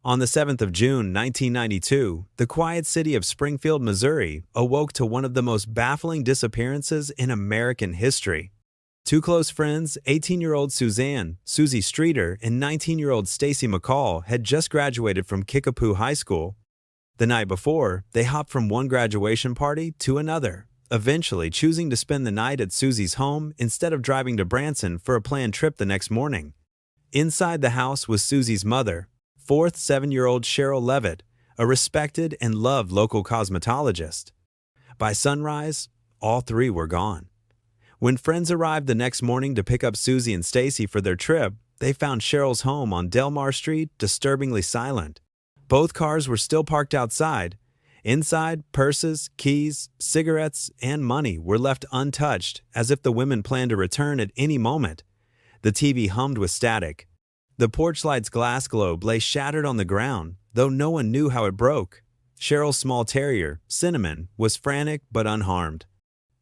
On the 7th of June, 1992, the quiet city of Springfield, Missouri, awoke to one of the most baffling disappearances in American history. Two close friends, 18-year-old Suzanne, Susie Streeter, and 19-year-old Stacy McCall, had just graduated from Kickapoo High School. The night before, they hopped from one graduation party to another, eventually choosing to spend the night at Susie's home instead of driving to Branson for a planned trip the next morning. Inside the house was Susie's mother, fourth 7-year-old Cheryl Levitt, a respected and loved local cosmetologist. By sunrise, all three were gone. When friends arrived the next morning to pick up Susie and Stacy for their trip, they found Cheryl's home on Delmar Street disturbingly silent. Both cars were still parked outside. Inside, purses, keys, cigarettes, and money were left untouched, as if the women planned to return at any moment. The TV hummed with static. The porch light's glass globe lay shattered on the ground, though no one knew how it broke. Cheryl's small terrier, Cinnamon, was frantic but unharmed.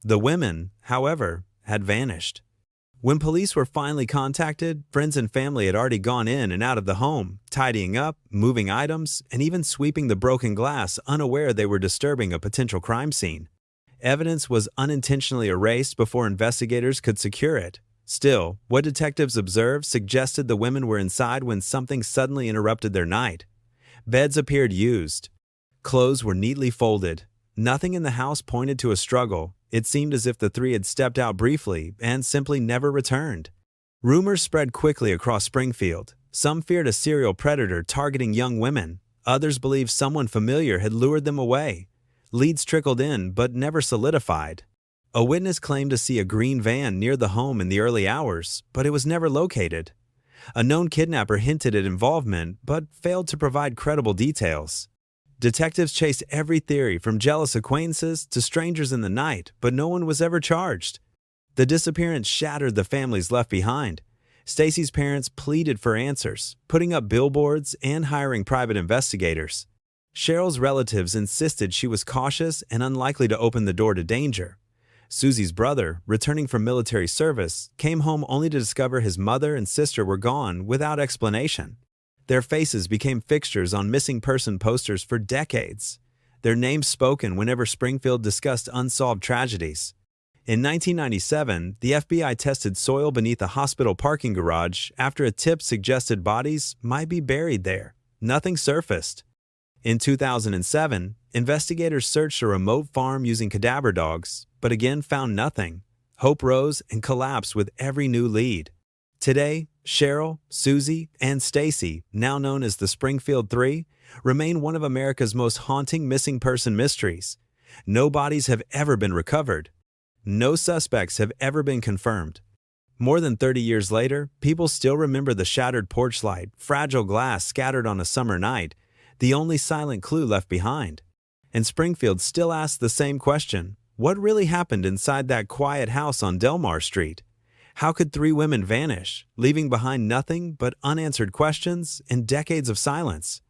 The women, however, had vanished. When police were finally contacted, friends and family had already gone in and out of the home, tidying up, moving items, and even sweeping the broken glass, unaware they were disturbing a potential crime scene. Evidence was unintentionally erased before investigators could secure it. Still, what detectives observed suggested the women were inside when something suddenly interrupted their night. Beds appeared used. Clothes were neatly folded. Nothing in the house pointed to a struggle. It seemed as if the three had stepped out briefly and simply never returned. Rumors spread quickly across Springfield. Some feared a serial predator targeting young women. Others believed someone familiar had lured them away. Leads trickled in but never solidified. A witness claimed to see a green van near the home in the early hours, but it was never located. A known kidnapper hinted at involvement but failed to provide credible details. Detectives chased every theory from jealous acquaintances to strangers in the night, but no one was ever charged. The disappearance shattered the families left behind. Stacy's parents pleaded for answers, putting up billboards and hiring private investigators. Cheryl's relatives insisted she was cautious and unlikely to open the door to danger. Susie's brother, returning from military service, came home only to discover his mother and sister were gone without explanation. Their faces became fixtures on missing person posters for decades, their names spoken whenever Springfield discussed unsolved tragedies. In 1997, the FBI tested soil beneath a hospital parking garage after a tip suggested bodies might be buried there. Nothing surfaced. In 2007, investigators searched a remote farm using cadaver dogs, but again found nothing. Hope rose and collapsed with every new lead. Today, Cheryl, Susie, and Stacy, now known as the Springfield Three, remain one of America's most haunting missing person mysteries. No bodies have ever been recovered. No suspects have ever been confirmed. More than 30 years later, people still remember the shattered porch light, fragile glass scattered on a summer night, the only silent clue left behind. And Springfield still asks the same question: what really happened inside that quiet house on Delmar Street? How could three women vanish, leaving behind nothing but unanswered questions and decades of silence?